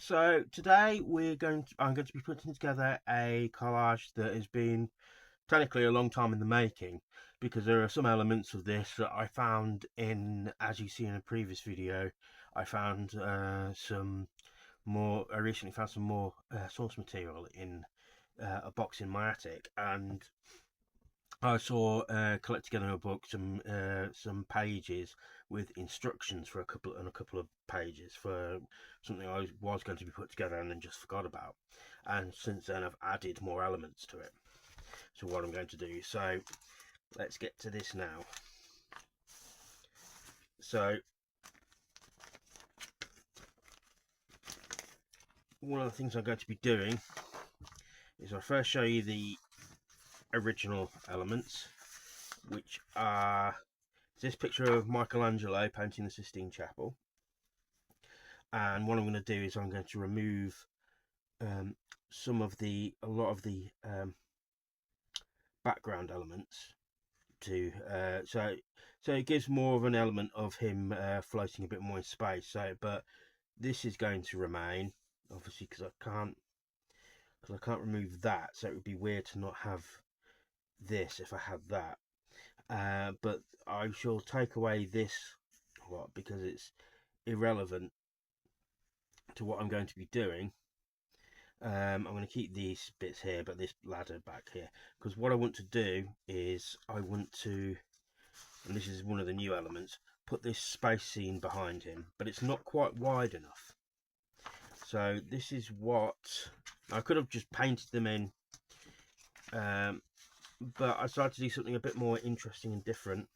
So today I'm going to be putting together a collage that has been technically a long time in the making, because there are some elements of this that I found in, as you see in a previous video, I found I recently found some more source material in a box in my attic, and I saw collect together a book some pages with instructions for a couple of pages for something I was going to be put together and then just forgot about. And since then I've added more elements to it. So what I'm going to do. So let's get to this now. So one of the things I'm going to be doing is I'll first show you the original elements, which are this picture of Michelangelo painting the Sistine Chapel. And what I'm going to do is I'm going to remove a lot of the background elements to so it gives more of an element of him floating a bit more in space. So, but this is going to remain, obviously, because I can't remove that. So it would be weird to not have this if I had that. But I shall take away this because it's irrelevant to what I'm going to be doing. I'm going to keep these bits here, but this ladder back here, because what I want to do is I want to, and this is one of the new elements, put this space scene behind him, but it's not quite wide enough. So this is what I could have just painted them in, but I decided to do something a bit more interesting and different.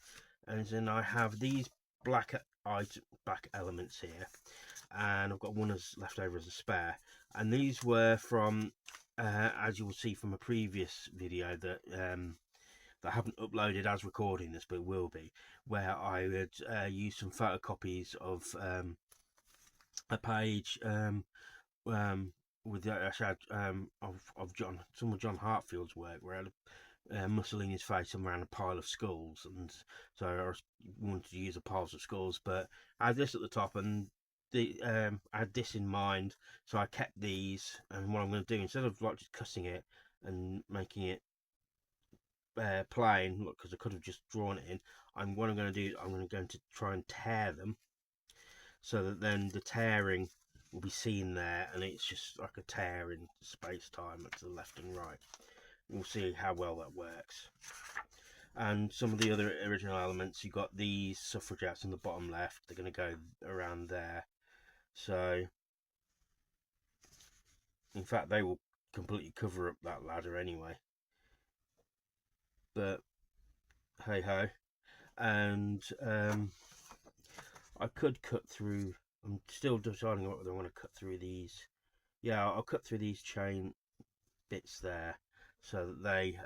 And then I have these black elements here, and I've got one as left over as a spare. And these were from, as you will see from a previous video that I haven't uploaded as recording this, but will be, where I would use some photocopies of a page with some of John Hartfield's work, where I had Mussolini's face around a pile of skulls, and so I wanted to use a pile of skulls, but I had this at the top, and I had this in mind, so I kept these. And what I'm going to do, instead of like just cutting it and making it plain, look, because I could have just drawn it in, what I'm going to do, I'm going to try and tear them, so that then the tearing will be seen there, and it's just like a tear in space-time to the left and right. We'll see how well that works. And some of the other original elements, you've got these suffragettes in the bottom left, they're going to go around there. So, in fact, they will completely cover up that ladder anyway. But, hey ho. And I could cut through, I'm still deciding whether I want to cut through these. Yeah, I'll cut through these chain bits there, so that they,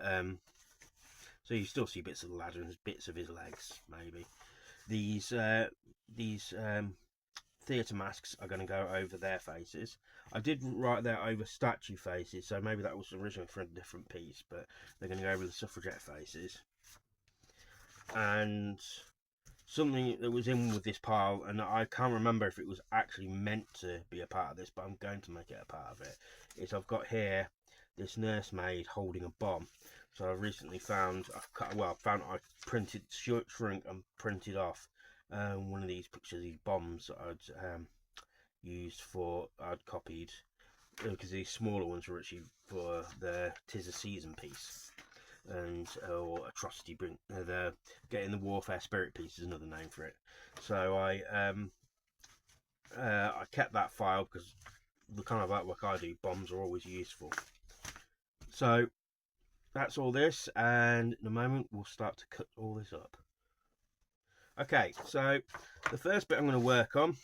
so you still see bits of the ladder and bits of his legs, maybe. These theatre masks are going to go over their faces. I did write there over statue faces, so maybe that was originally for a different piece, but they're going to go over the suffragette faces. And something that was in with this pile, and I can't remember if it was actually meant to be a part of this, but I'm going to make it a part of it, is I've got here this nursemaid holding a bomb. So I recently found, I printed, shrunk and printed off one of these pictures of these bombs that I'd I'd copied, because these smaller ones were actually for the "'Tis a Season" piece, and or atrocity bring the getting the warfare spirit piece is another name for it. So I kept that file, because the kind of artwork I do, bombs are always useful. So that's all this, and in a moment we'll start to cut all this up. Okay, so the first bit I'm going to work on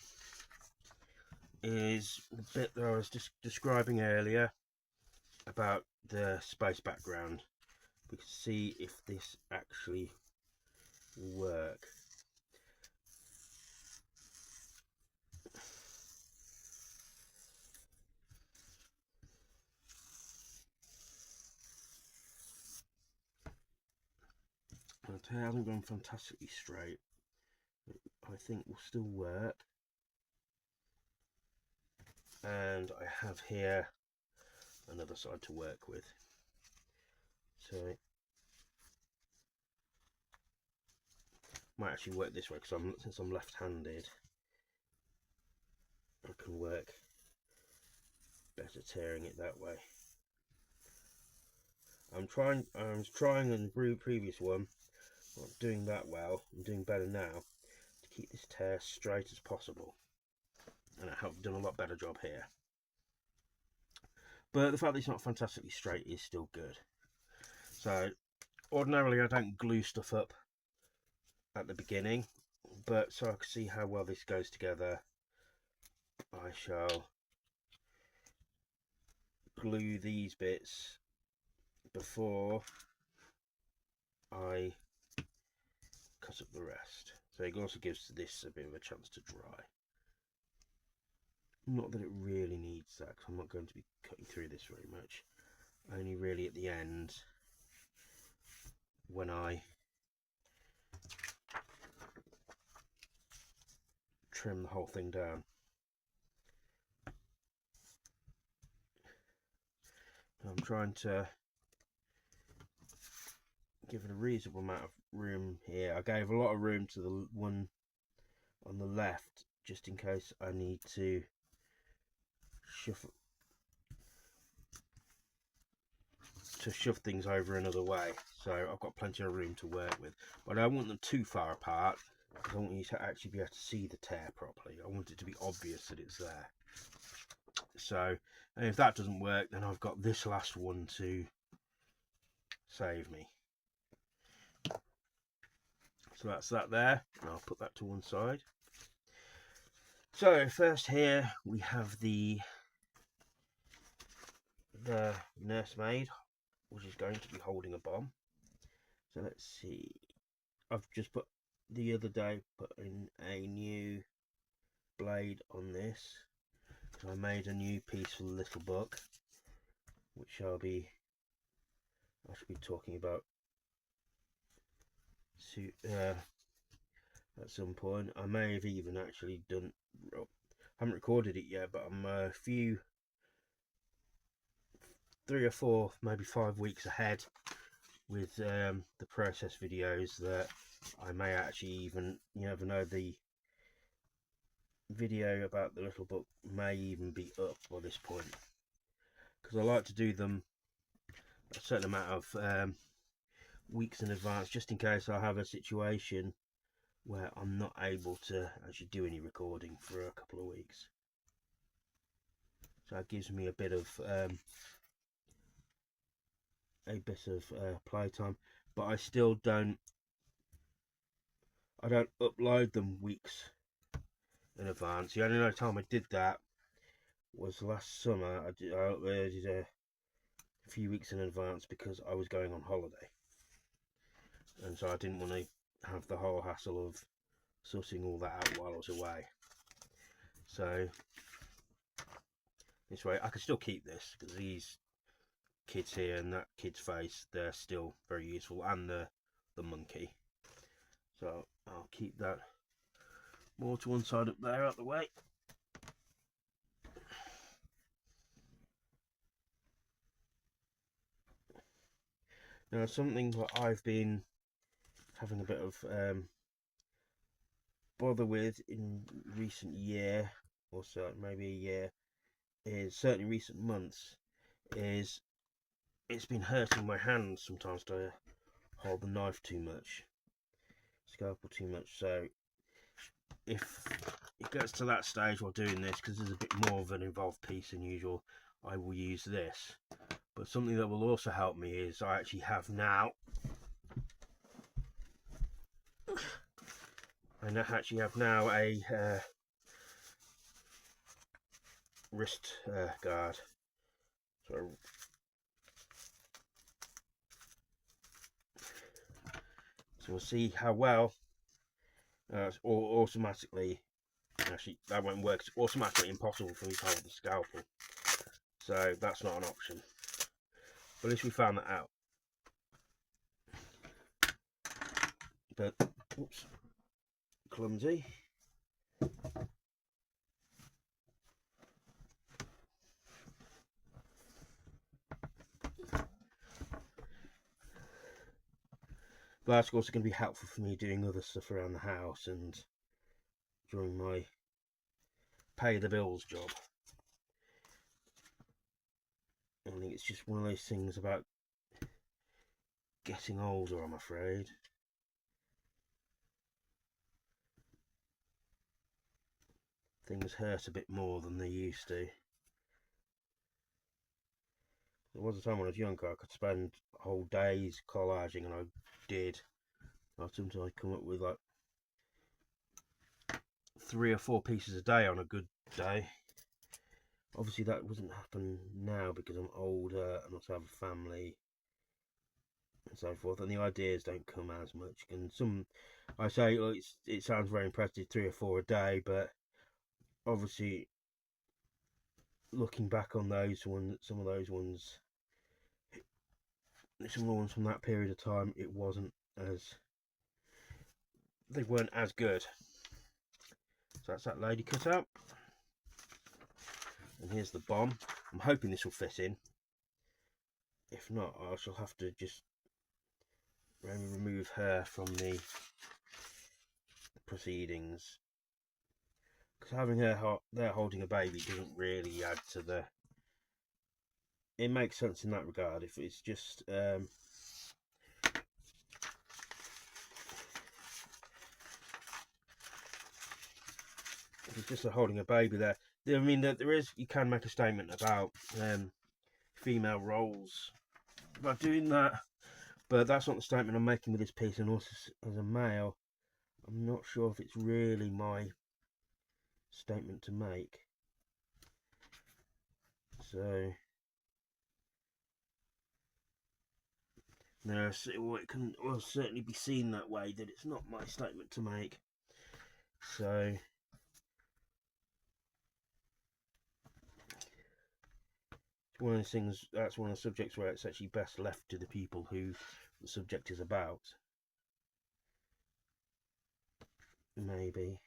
is the bit that I was just describing earlier about the space background. We can see if this actually will work. It hasn't gone fantastically straight, but I think will still work. and I have here another side to work with. So might actually work this way because since I'm left-handed, I can work better tearing it that way. I was trying in the previous one, not doing that well. I'm doing better now to keep this tear straight as possible, and I have done a lot better job here. But the fact that it's not fantastically straight is still good. So ordinarily I don't glue stuff up at the beginning, but so I can see how well this goes together, I shall glue these bits before I cut up the rest. So it also gives this a bit of a chance to dry. Not that it really needs that, because I'm not going to be cutting through this very much. Only really at the end, when I trim the whole thing down. I'm trying to give it a reasonable amount of room here. I gave a lot of room to the one on the left, just in case I need to shove things over another way. So I've got plenty of room to work with, but I don't want them too far apart. I don't want you to actually be able to see the tear properly. I want it to be obvious that it's there. So, and if that doesn't work, then I've got this last one to save me. So that's that there, and I'll put that to one side. So first here we have the nursemaid, which is going to be holding a bomb. So let's see. I've just put the other day put in a new blade on this. So I made a new piece for the little book, which I should be talking about at some point. I may have even actually done, I haven't recorded it yet, but I'm a few 3 or 4, maybe 5 weeks ahead with the process videos that I may actually even, you never know, the video about the little book may even be up by this point, because I like to do them a certain amount of weeks in advance, just in case I have a situation where I'm not able to actually do any recording for a couple of weeks. So it gives me a bit of playtime, but I still don't upload them weeks in advance. The only time I did that was last summer. I uploaded a few weeks in advance because I was going on holiday, and so I didn't want to have the whole hassle of sorting all that out while I was away. So this way I can still keep this, because these kids here and that kid's face, they're still very useful, and the monkey. So I'll keep that more to one side up there out the way. Now something that I've been having a bit of bother with in recent year, or so maybe a year, is certainly recent months, is it's been hurting my hands sometimes to hold the knife too much, scalpel too much. So if it gets to that stage while doing this, because there's a bit more of an involved piece than usual, I will use this. But something that will also help me is I actually have now a wrist guard. So we'll see how well automatically. Actually, that won't work. It's automatically impossible for me to hold the scalpel, so that's not an option. But at least we found that out. But oops, clumsy. But that's also going to be helpful for me doing other stuff around the house and during my pay the bills job. I think it's just one of those things about getting older, I'm afraid. Things hurt a bit more than they used to. There was a time when I was younger I could spend whole days collaging, and I did. Sometimes I'd come up with like 3 or 4 pieces a day on a good day. Obviously that doesn't happen now because I'm older and also have a family and so forth, and the ideas don't come as much. And some, I say, it sounds very impressive, 3 or 4 a day, but obviously looking back on those ones, some of the ones from that period of time, they weren't as good. So that's that lady cut out, and here's the bomb. I'm hoping this will fit in. If not, I shall have to just remove her from the proceedings, because having her there holding a baby doesn't really add to the... It makes sense in that regard. If it's just holding a baby there, I mean, there is, you can make a statement about female roles by doing that, but that's not the statement I'm making with this piece. And also, as a male, I'm not sure if it's really my statement to make. So no, it can certainly be seen that way, that it's not my statement to make. So it's one of those things, that's one of the subjects where it's actually best left to the people who the subject is about. Maybe.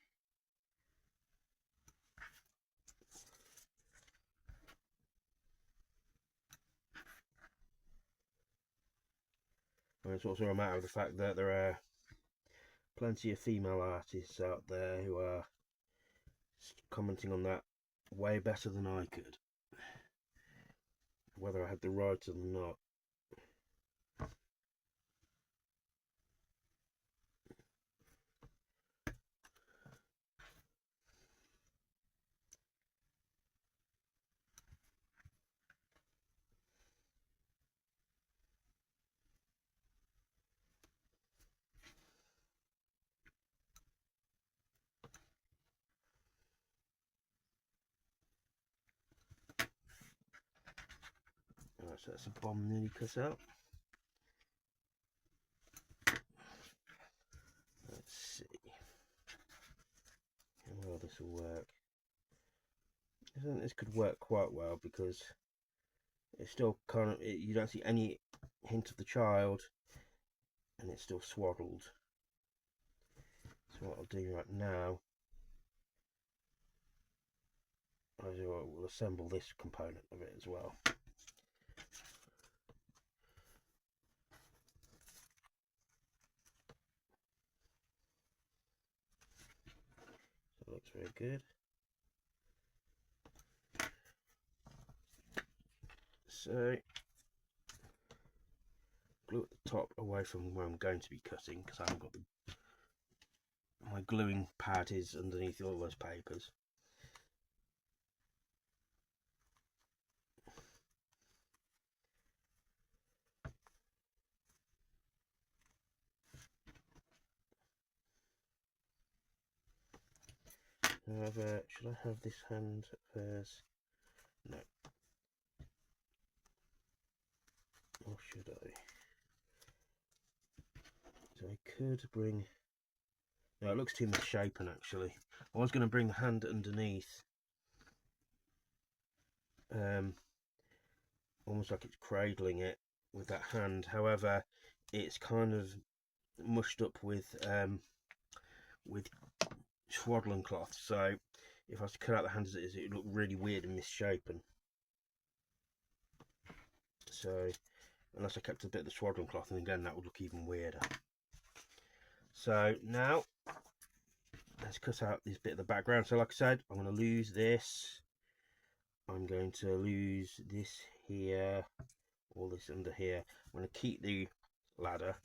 And it's also a matter of the fact that there are plenty of female artists out there who are commenting on that way better than I could, whether I had the rights or not. Alright, so that's a bomb nearly cut out. Let's see how well this will work. I think this could work quite well, because it's still kind of, you don't see any hint of the child, and it's still swaddled. So what I'll do right now, we'll assemble this component of it as well. So it looks very good. So glue at the top away from where I'm going to be cutting, because I haven't got my gluing pad is underneath all those papers. However, should I have this hand first? No. Or should I? So I could bring... No, it looks too misshapen actually. I was going to bring the hand underneath, almost like it's cradling it with that hand. However, it's kind of mushed up with swaddling cloth, so if I was to cut out the hand as it is, it would look really weird and misshapen. So unless I kept a bit of the swaddling cloth, and again that would look even weirder. So now let's cut out this bit of the background. So like I said, I'm going to lose this. I'm going to lose this here, all this under here. I'm going to keep the ladder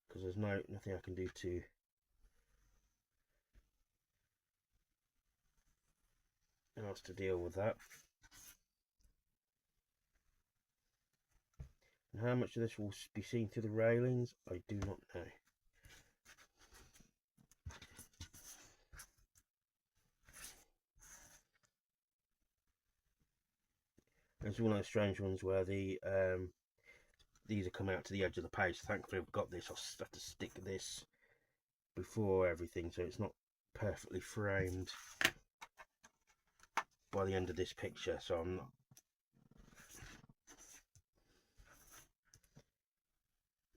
because there's nothing I can do to else to deal with that. And how much of this will be seen through the railings, I do not know. It's one of those strange ones where the these are coming out to the edge of the page. Thankfully I've got this. I'll have to stick this before everything so it's not perfectly framed by the end of this picture, so I'm not.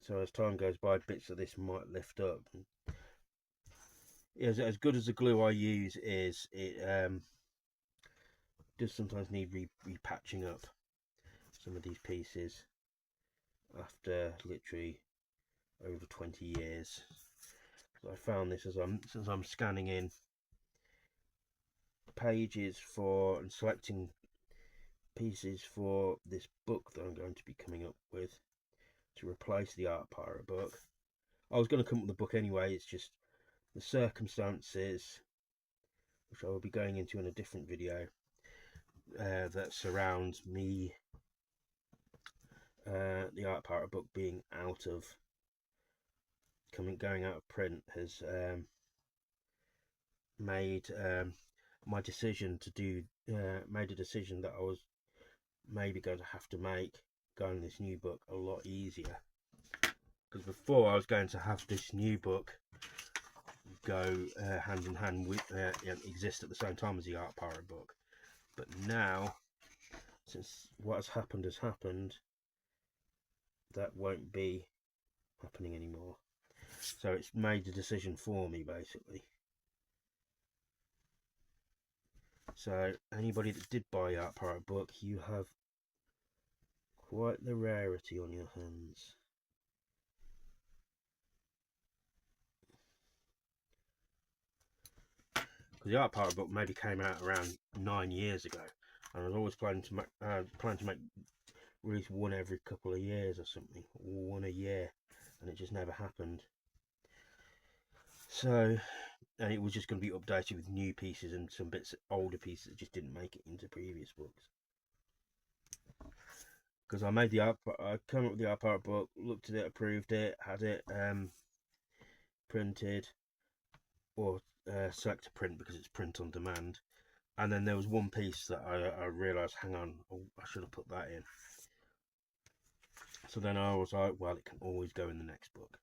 So as time goes by, bits of this might lift up. As good as the glue I use is, it does sometimes need repatching up some of these pieces after literally over 20 years. I found this as I'm scanning in pages for and selecting pieces for this book that I'm going to be coming up with to replace the Art Pirate book. I was going to come up with a book anyway, it's just the circumstances, which I will be going into in a different video, that surrounds me, the Art Pirate book being out of going out of print has made my decision to do made a decision that I was maybe going to have to make going this new book a lot easier, because before I was going to have this new book go hand in hand with exist at the same time as the Art Pirate book, but now since what has happened, that won't be happening anymore. So it's made the decision for me basically. So anybody that did buy Art Pirate book, you have quite the rarity on your hands. Because the Art Pirate book maybe came out around 9 years ago, and I was always planning to make release one every couple of years or something, or one a year, and it just never happened. So, and it was just going to be updated with new pieces and some bits, older pieces that just didn't make it into previous books. Because I came up with the Art Pirate book, looked at it, approved it, had it printed, or select to print because it's print on demand. And then there was one piece that I realised, hang on, I should have put that in. So then I was like, well, it can always go in the next book.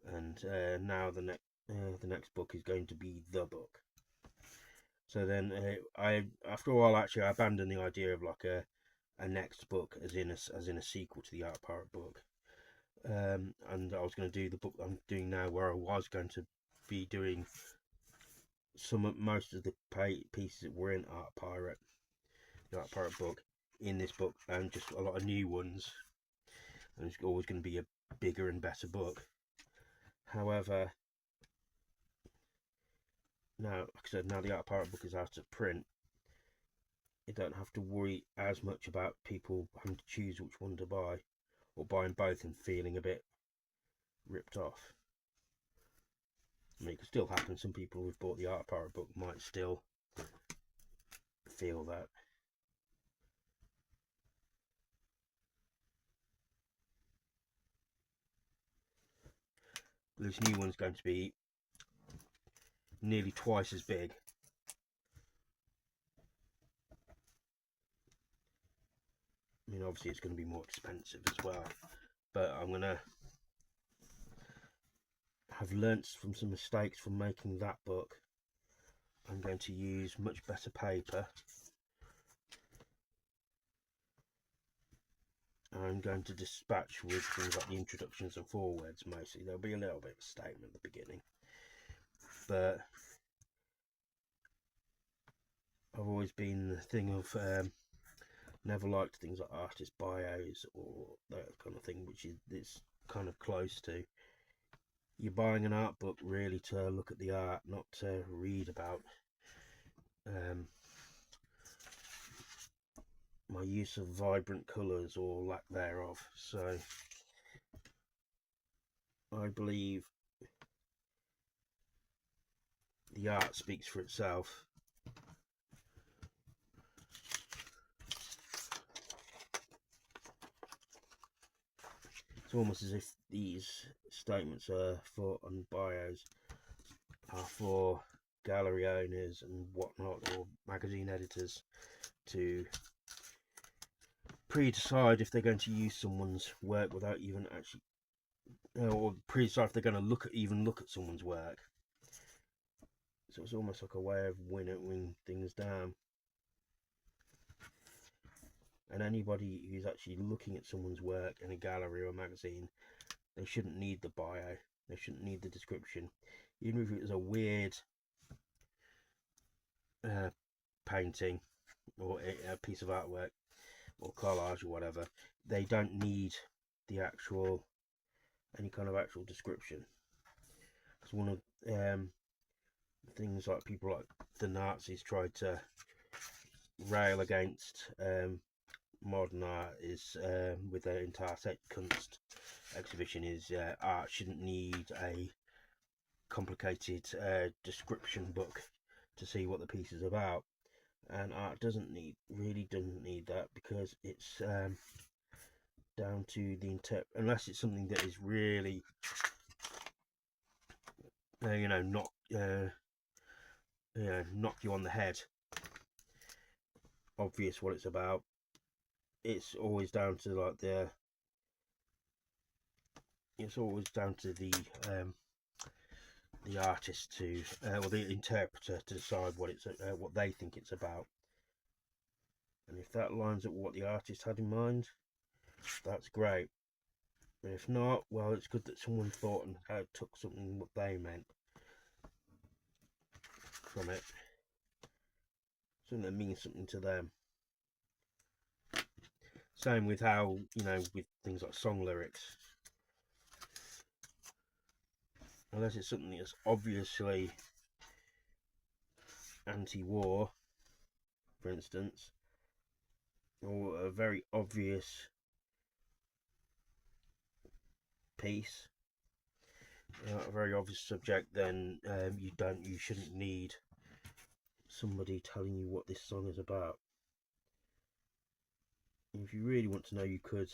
And now the next book is going to be the book. So then after a while, actually, I abandoned the idea of like a next book as in a sequel to the Art Pirate book. And I was going to do the book I'm doing now, where I was going to be doing most of the pieces that were in the Art Pirate book in this book, and just a lot of new ones. And it's always going to be a bigger and better book. However, now, like I said, now the Art Pirate book is out of print, you don't have to worry as much about people having to choose which one to buy, or buying both and feeling a bit ripped off. I mean, it could still happen. Some people who've bought the Art Pirate book might still feel that. This new one's going to be nearly twice as big. I mean, obviously it's going to be more expensive as well, but I'm going to have learnt from some mistakes from making that book. I'm going to use much better paper. I'm going to dispatch with things like the introductions and forewords mostly. There'll be a little bit of a statement at the beginning, but I've always been the thing of never liked things like artist bios or that kind of thing, which is kind of close to you're buying an art book really to look at the art, not to read about my use of vibrant colours or lack thereof. So I believe the art speaks for itself. It's almost as if these statements are for and bios are for gallery owners and whatnot, or magazine editors, to pre-decide if they're going to use someone's work without even actually, or pre-decide if they're going to look at someone's work. So it's almost like a way of winnowing things down. And anybody who's actually looking at someone's work in a gallery or a magazine, they shouldn't need the bio, they shouldn't need the description. Even if it was a weird painting or a piece of artwork or collage or whatever, they don't need the actual, any kind of actual description. Because one of things like people like the Nazis tried to rail against modern art is with their entire Kunst exhibition is art shouldn't need a complicated description book to see what the piece is about, and art really doesn't need that, because it's down to the unless it's something that is really knock you on the head, obvious what it's about. It's always down to like the artist to or the interpreter to decide what they think it's about. And if that lines up with what the artist had in mind, that's great. And if not, well, it's good that someone thought and took something what they meant from it, something that means something to them. Same with how, with things like song lyrics, unless it's something that's obviously anti-war, for instance, or a very obvious piece, a very obvious subject, then you shouldn't need somebody telling you what this song is about. If you really want to know, you could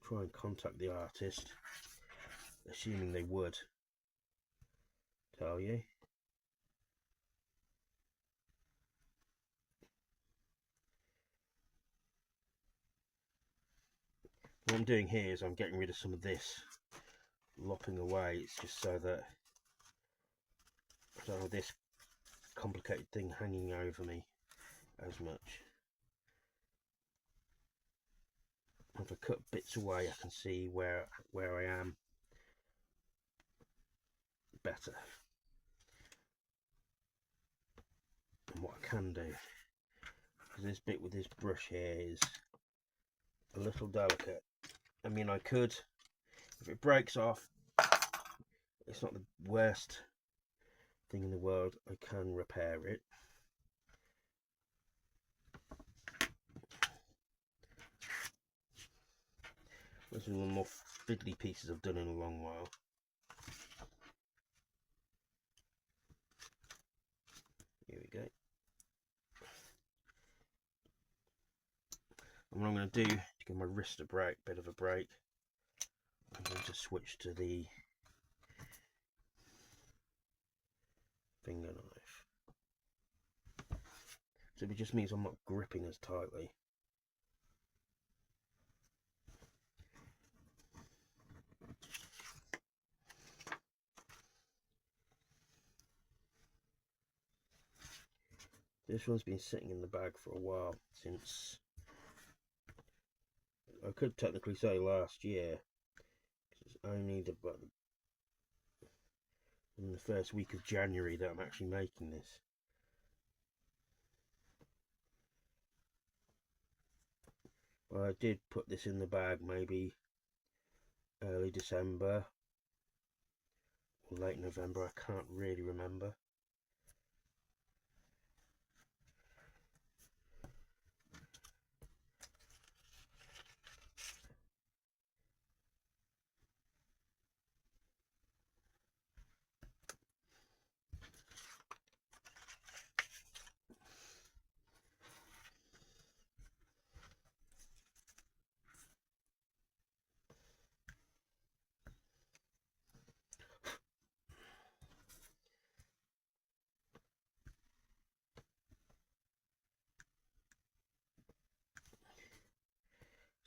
try and contact the artist, assuming they would tell you. What I'm doing here is I'm getting rid of some of this, lopping away. It's just so that I don't have this complicated thing hanging over me as much. If I cut bits away, I can see where I am better, and what I can do. Because this bit with this brush here is a little delicate. I mean, I could, if it breaks off, it's not the worst thing in the world. I can repair it. This is one of the more fiddly pieces I've done in a long while. Here we go. And what I'm going to do to give my wrist a bit of a break, I'm going to switch to the finger knife. So it just means I'm not gripping as tightly. This one's been sitting in the bag for a while, since, I could technically say last year, because it's only in the first week of January that I'm actually making this. But I did put this in the bag maybe early December or late November, I can't really remember.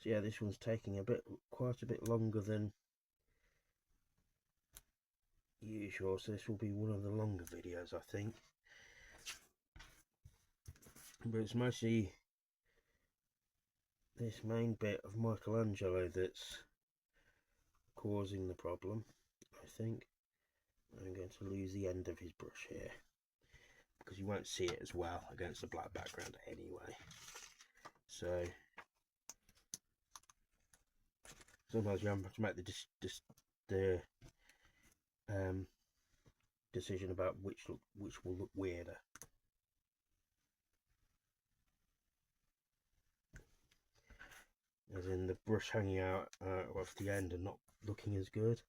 So yeah, this one's taking quite a bit longer than usual, so this will be one of the longer videos, I think. But it's mostly this main bit of Michelangelo that's causing the problem, I think. I'm going to lose the end of his brush here, because you won't see it as well against the black background anyway. So sometimes you have to make the decision about which will look weirder. As in the brush hanging out off the end and not looking as good,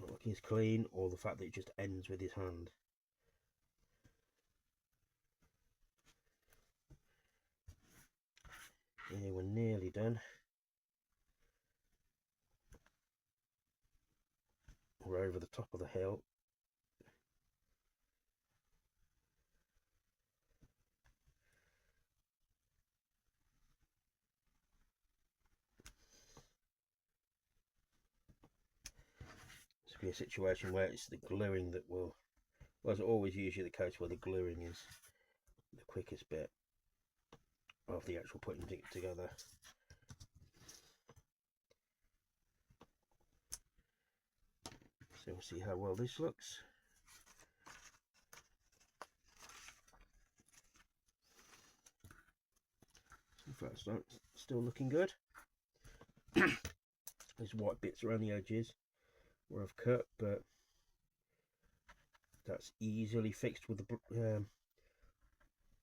not looking as clean, or the fact that it just ends with his hand. Yeah, we're nearly done. We're over the top of the hill. This will be a situation where it's the gluing that will, well, it's always usually the case where the gluing is the quickest bit of the actual putting it together. So we'll see how well this looks. In fact, it's still looking good. There's white bits around the edges where I've cut, but that's easily fixed with the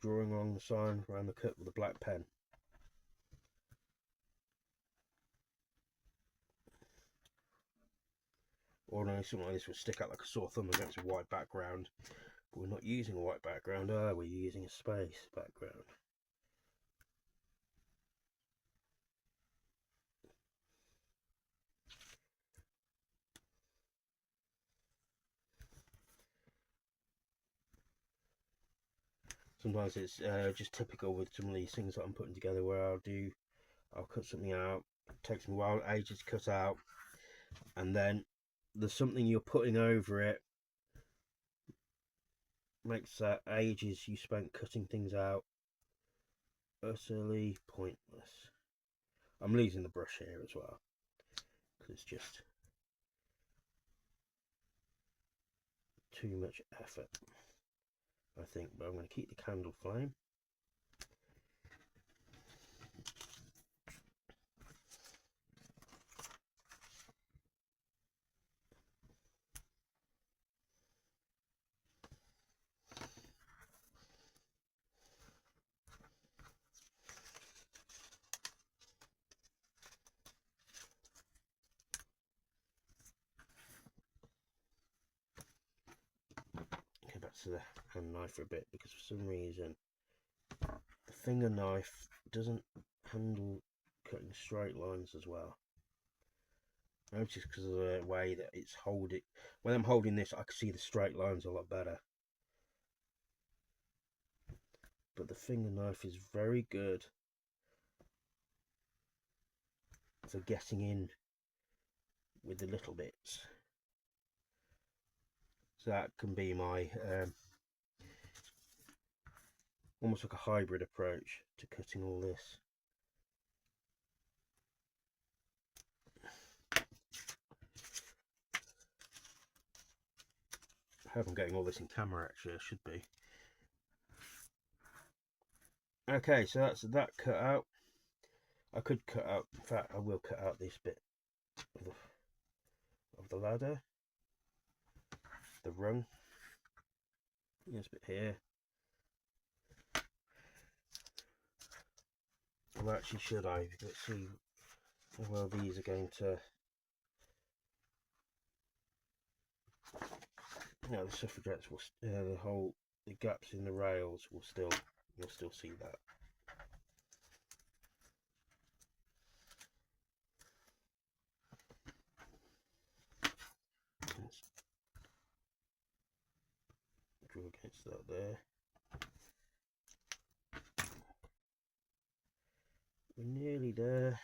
drawing along the sign around the cut with a black pen. Ordinarily something like this would stick out like a sore thumb against a white background, but we're not using a white background, are we? We're using a space background. Sometimes it's just typical with some of these things that I'm putting together where I'll cut something out, it takes me a while, ages to cut out, and then there's something you're putting over it, makes that ages you spent cutting things out utterly pointless. I'm losing the brush here as well, because it's just too much effort, I think, but I'm going to keep the candle flame. Okay, back to the hand knife for a bit, because for some reason the finger knife doesn't handle cutting straight lines as well. Maybe just because of the way that it's holding. When I'm holding this, I can see the straight lines a lot better. But the finger knife is very good for getting in with the little bits. So that can be my almost like a hybrid approach to cutting all this. I hope I'm getting all this in camera, actually. I should be. Okay, so that's that cut out. I could cut out, in fact I will cut out this bit the ladder, the rung. This bit here. Well, actually, should I? Let's see how well these are going to. No, the suffragettes will. The gaps in the rails will still. You'll still see that. Let's draw against that there. We're nearly there.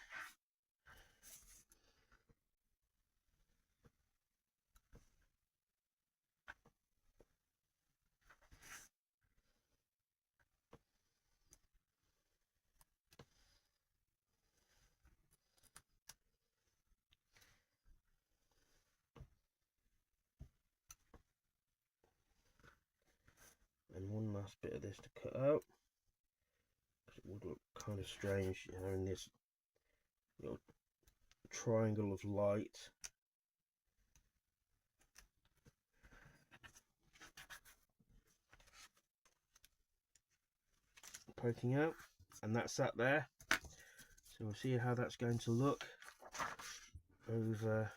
And one last bit of this to cut out, because it would look kind of strange, you know, in this little triangle of light. Poking out, and that's that there. So we'll see how that's going to look over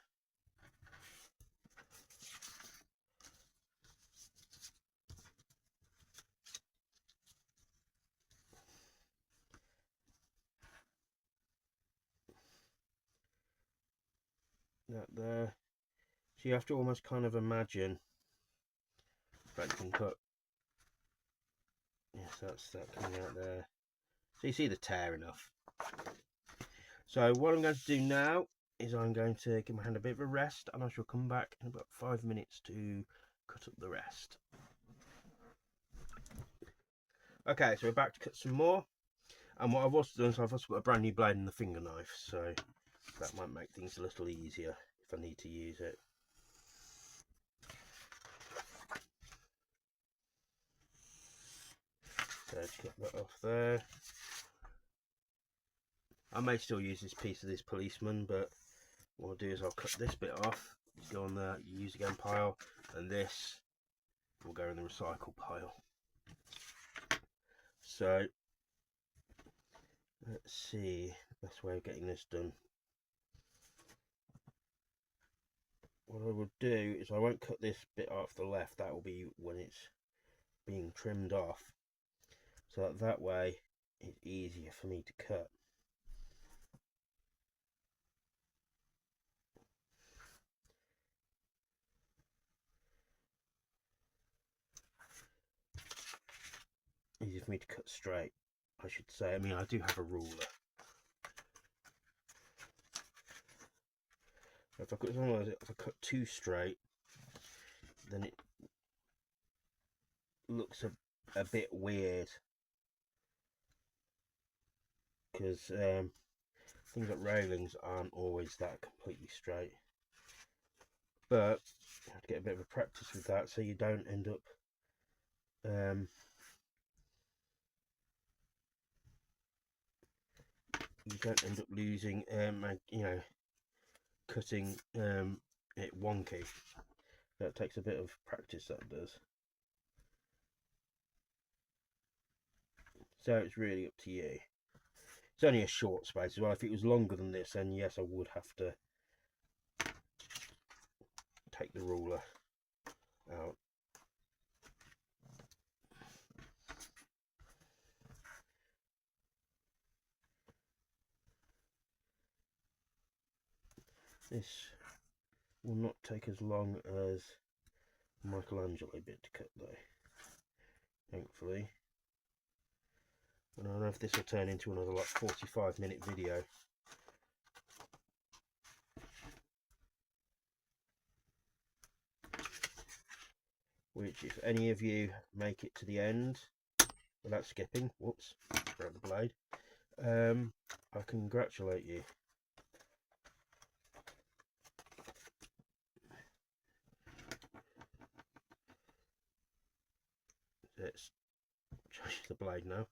that there. So you have to almost kind of imagine that you can cut. Yes, that's that coming out there. So you see the tear enough. So what I'm going to do now is I'm going to give my hand a bit of a rest, and I shall come back in about 5 minutes to cut up the rest. Okay, so we're back to cut some more. And what I've also done is I've also got a brand new blade and the finger knife, so that might make things a little easier if I need to use it. So just cut that off there. I may still use this piece of this policeman, but what I'll do is I'll cut this bit off, go on the use again pile, and this will go in the recycle pile. So let's see the best way of getting this done. What I will do is I won't cut this bit off the left, that will be when it's being trimmed off, so that way it's easier for me to cut. Easier for me to cut straight, I should say. I mean, I do have a ruler. If I cut too straight, then it looks a bit weird, because things like railings aren't always that completely straight. But you have to get a bit of a practice with that, so you don't end up losing, you know, cutting it wonky. That takes a bit of practice, that does. So it's really up to you. It's only a short space as well. If it was longer than this, then yes, I would have to take the ruler out. This will not take as long as Michelangelo bit to cut though, thankfully. And I don't know if this will turn into another like 45-minute video. Which, if any of you make it to the end without skipping, whoops, grab the blade, I congratulate you. Let's change the blade now.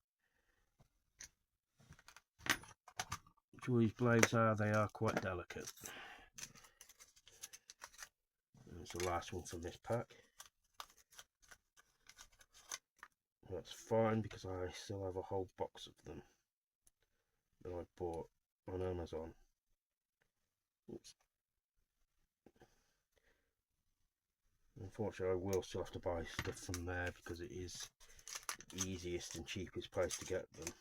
Which all these blades are, they are quite delicate. That's the last one from this pack. That's fine because I still have a whole box of them that I bought on Amazon. Oops. Unfortunately, I will still have to buy stuff from there because it is the easiest and cheapest place to get them.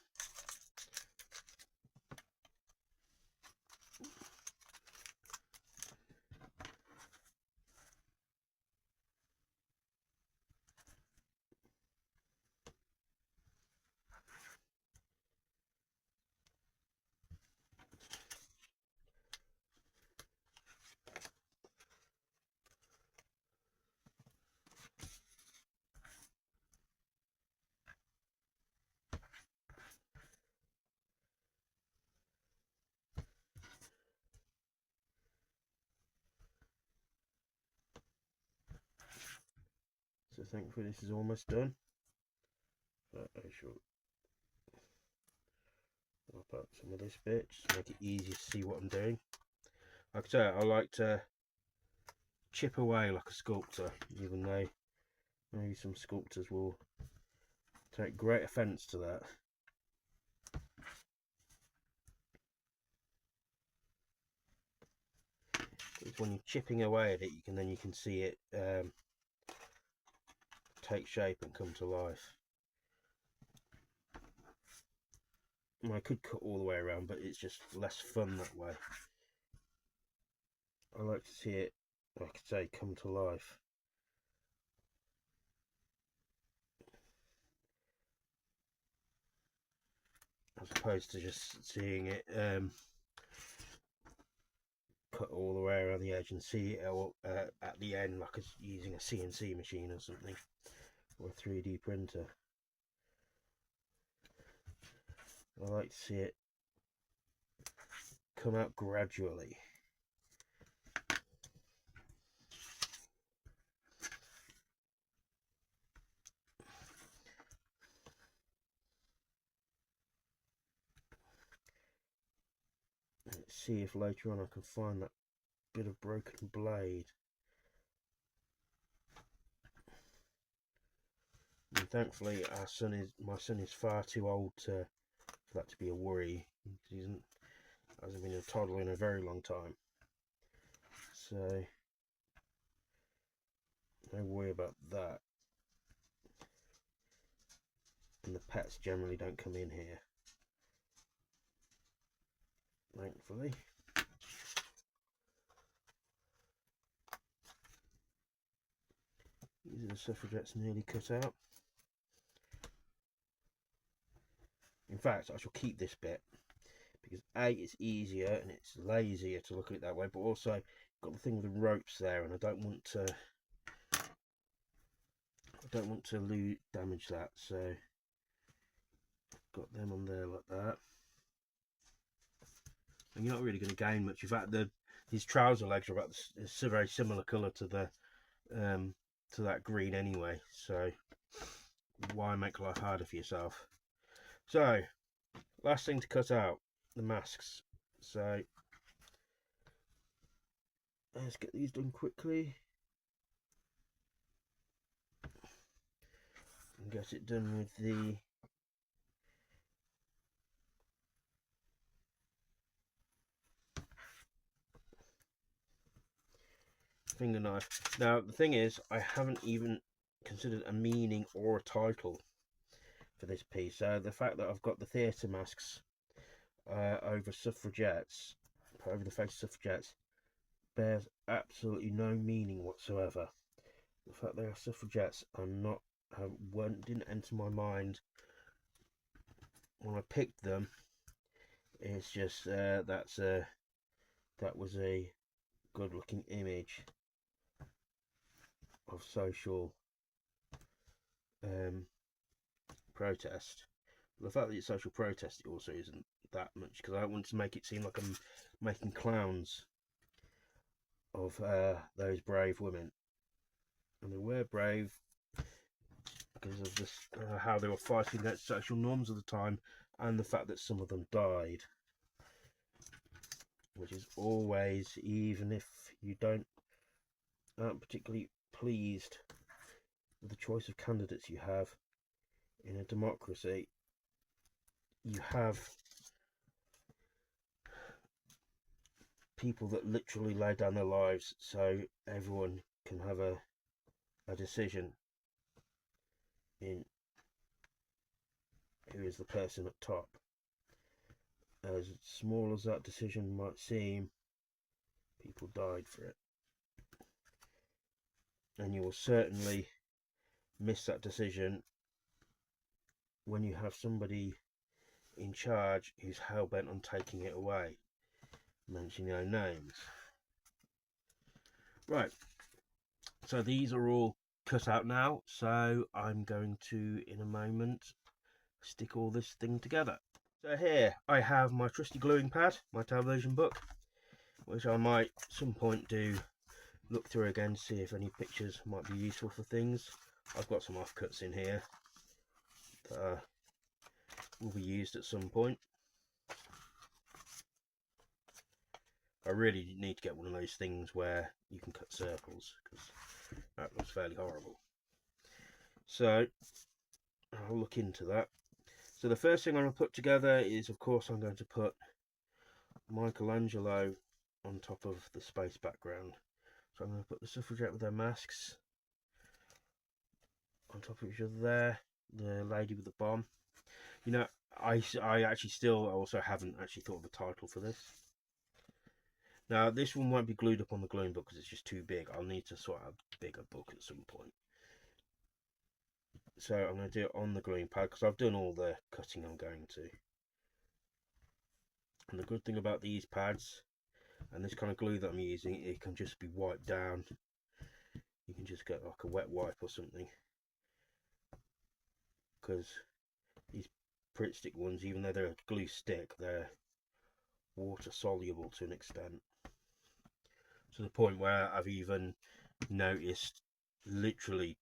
So thankfully this is almost done. But I shall mop up some of this bit just to make it easier to see what I'm doing. Like I say, I like to chip away like a sculptor, even though maybe some sculptors will take great offence to that. It's when you're chipping away at it, you can see it take shape and come to life. I could cut all the way around, but it's just less fun that way. I like to see it, like I say, come to life. As opposed to just seeing it cut all the way around the edge and see it at the end like it's using a CNC machine or something, or a 3D printer. I like to see it come out gradually. Let's see if later on I can find that bit of broken blade. And thankfully my son is far too old for that to be a worry. He hasn't been a toddler in a very long time, so no worry about that. And the pets generally don't come in here, thankfully. These are the suffragettes nearly cut out. In fact, I shall keep this bit because A, it's easier and it's lazier to look at it that way, but also got the thing with the ropes there, and I don't want to damage that, so got them on there like that. And you're not really going to gain much. In fact, his trouser legs are about a very similar colour to that green anyway, so why make life harder for yourself? So last thing to cut out, the masks. So let's get these done quickly and get it done with the finger knife. Now the thing is, I haven't even considered a meaning or a title for this piece. So the fact that I've got the theatre masks over suffragettes, over the face of suffragettes, bears absolutely no meaning whatsoever. The fact they are suffragettes didn't enter my mind when I picked them. It's just that was a good looking image of social protest. But the fact that it's social protest, it also isn't that much, because I don't want to make it seem like I'm making clowns of those brave women. And they were brave because of this, how they were fighting against social norms of the time, and the fact that some of them died, which is always, even if you don't aren't particularly pleased with the choice of candidates you have in a democracy, you have people that literally lay down their lives so everyone can have a decision in who is the person at top. As small as that decision might seem, people died for it. And you will certainly miss that decision when you have somebody in charge who's hell-bent on taking it away. Mention no names. Right, so these are all cut out now, so I'm going to, in a moment, stick all this thing together. So here I have my trusty gluing pad, my television book, which I might at some point do look through again, see if any pictures might be useful for things. I've got some offcuts in here that will be used at some point. I really need to get one of those things where you can cut circles, because that looks fairly horrible. So I'll look into that. So the first thing I'm going to put together is, of course, I'm going to put Michelangelo on top of the space background. So I'm going to put the suffragette with their masks on top of each other there, the lady with the bomb. You know, I actually still also haven't actually thought of a title for this. Now, this one won't be glued up on the gluing book because it's just too big. I'll need to sort out a bigger book at some point. So I'm going to do it on the gluing pad because I've done all the cutting I'm going to. And the good thing about these pads and this kind of glue that I'm using, it can just be wiped down. You can just get like a wet wipe or something. Because these Pritt stick ones, even though they're a glue stick, they're water soluble to an extent. To the point where I've even noticed, literally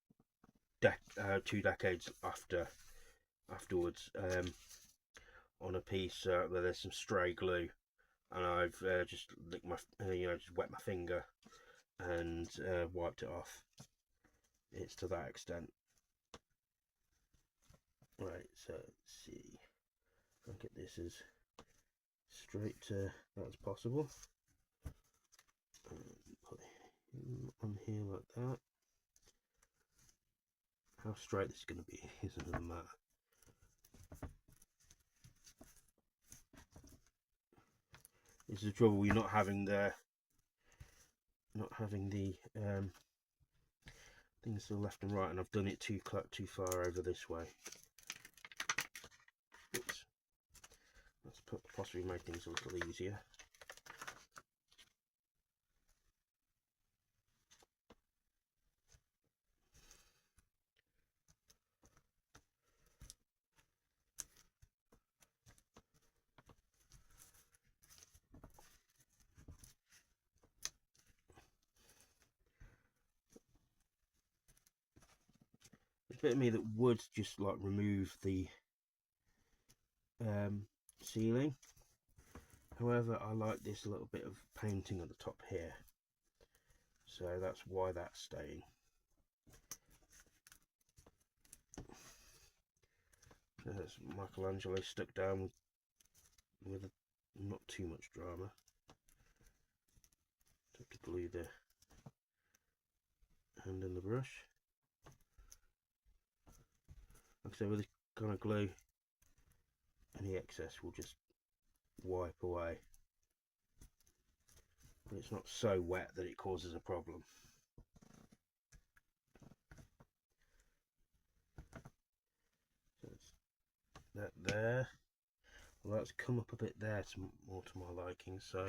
2 decades afterwards, on a piece where there's some stray glue, and I've just licked my, just wet my finger and wiped it off. It's to that extent. Right, so let's see. I'll get this as straight to that as possible. Put him on here like that. How straight this is going to be is another matter. This is the trouble with not having the things to the left and right, and I've done it too far over this way. Oops. Let's possibly make things a little easier. There's a bit of me that would just like remove the ceiling. However, I like this little bit of painting at the top here, so that's why that's staying. There's Michelangelo stuck down with not too much drama. Have to glue the hand in the brush. Like I say, with this kind of glue, any excess will just wipe away. But it's not so wet that it causes a problem. So it's that there. Well, that's come up a bit there, more to my liking. So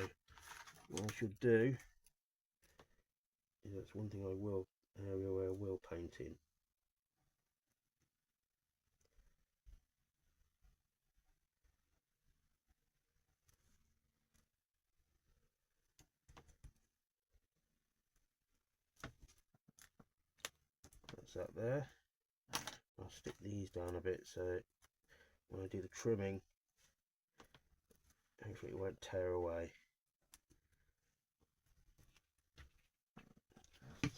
what I should do is, that's one thing I will, area where I will paint in. That's that there. I'll stick these down a bit so when I do the trimming, hopefully it won't tear away.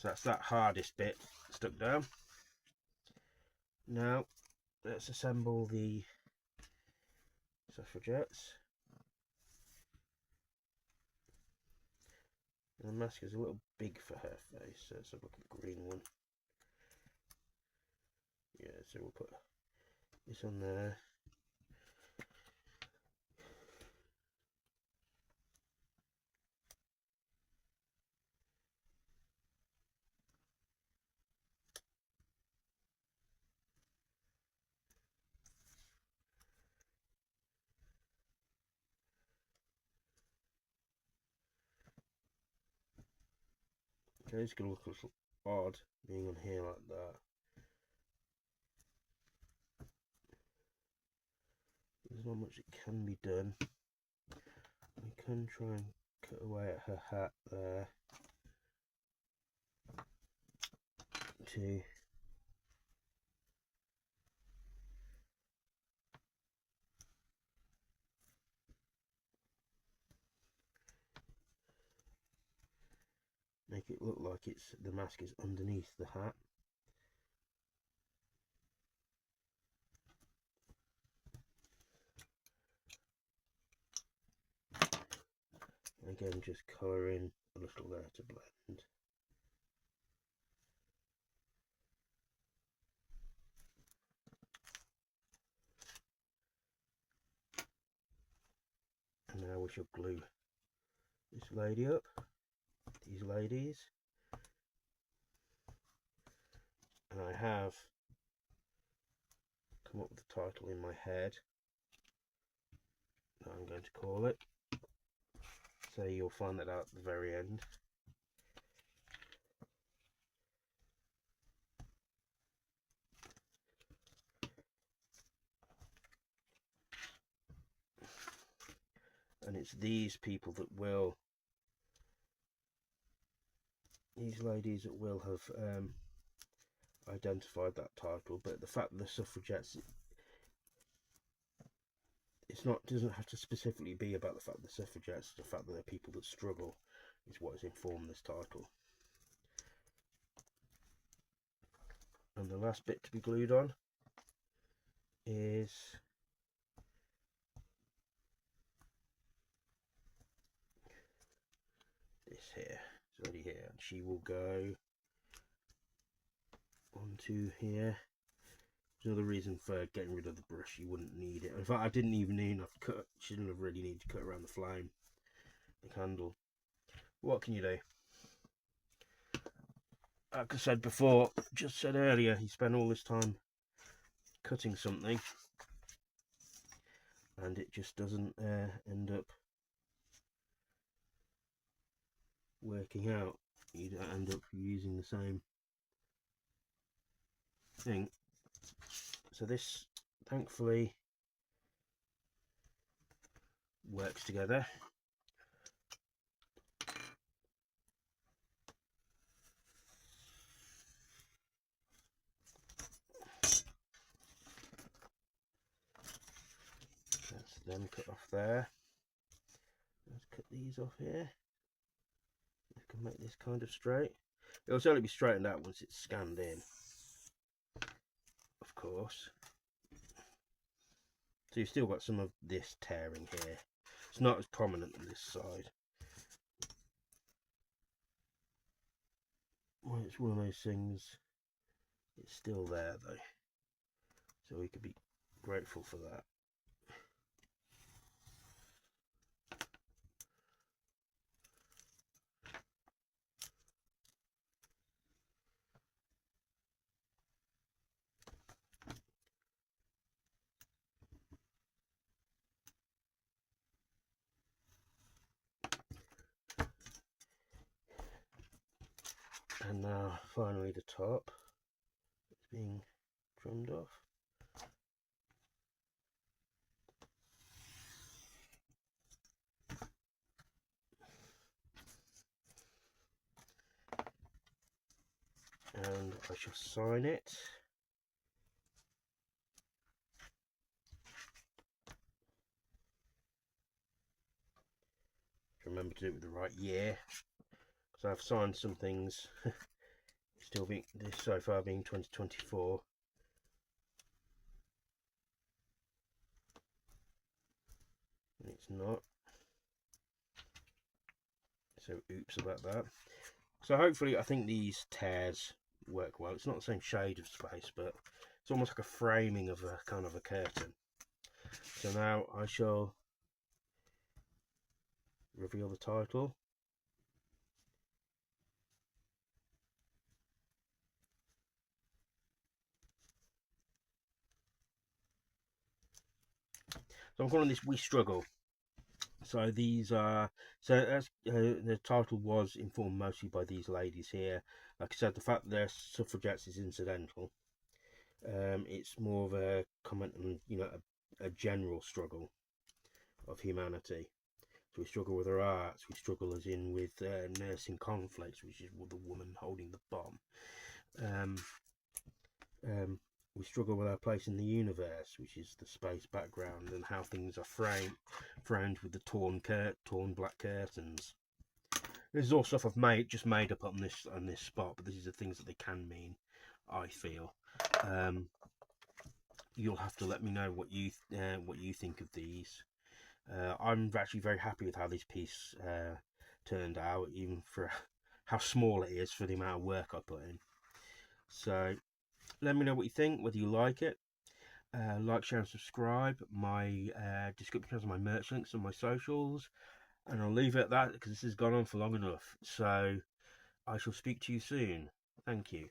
So that's that hardest bit stuck down. Now let's assemble the suffragettes. And the mask is a little big for her face, so let's have a look at a green one. Yeah, so we'll put this on there. Okay, it's going to look a little odd being on here like that. There's not much that can be done. We can try and cut away at her hat there to make it look like the mask is underneath the hat. Again, just colour in a little there to blend. And now we shall glue this lady up, these ladies. And I have come up with the title in my head that I'm going to call it. So you'll find that out at the very end. And it's these people that will, these ladies that will have identified that title. But the fact that the suffragettes, it's not, doesn't have to specifically be about the fact that the suffragettes, the fact that they're people that struggle is what has informed this title. And the last bit to be glued on is this here. It's already here, and she will go onto here. There's another reason for getting rid of the brush. You wouldn't need it. In fact, I didn't even need enough to cut. Shouldn't have really needed to cut around the flame, the candle. What can you do? Like I said before, just said earlier, you spend all this time cutting something and it just doesn't end up working out. You don't end up using the same thing. So this thankfully works together. That's them cut off there. Let's cut these off here. I can make this kind of straight. It'll certainly be straightened out once it's scanned in, of course. So you've still got some of this tearing here. It's not as prominent on this side. Well, it's one of those things, it's still there though. So we could be grateful for that. And now finally the top is being trimmed off. And I shall sign it. Remember to do it with the right year, because I've signed some things still being this so far being 2024. It's not. So oops about that. So hopefully, I think these tears work well. It's not the same shade of space, but it's almost like a framing of a kind of a curtain. So now I shall reveal the title. So I'm calling this We Struggle. So these are, so as the title was informed mostly by these ladies here. Like I said, the fact that they're suffragettes is incidental. It's more of a comment on, you know, a general struggle of humanity. So we struggle with our arts, we struggle as in with nursing conflicts, which is the woman holding the bomb. Um, um, we struggle with our place in the universe, which is the space background, and how things are framed with the torn black curtains. This is all stuff I've just made up on this spot, but this is the things that they can mean, I feel. You'll have to let me know what you think of these. I'm actually very happy with how this piece turned out, even for how small it is for the amount of work I put in. So let me know what you think, whether you like it. Like, share and subscribe. My description has my merch links and my socials, and I'll leave it at that because this has gone on for long enough. So I shall speak to you soon. Thank you.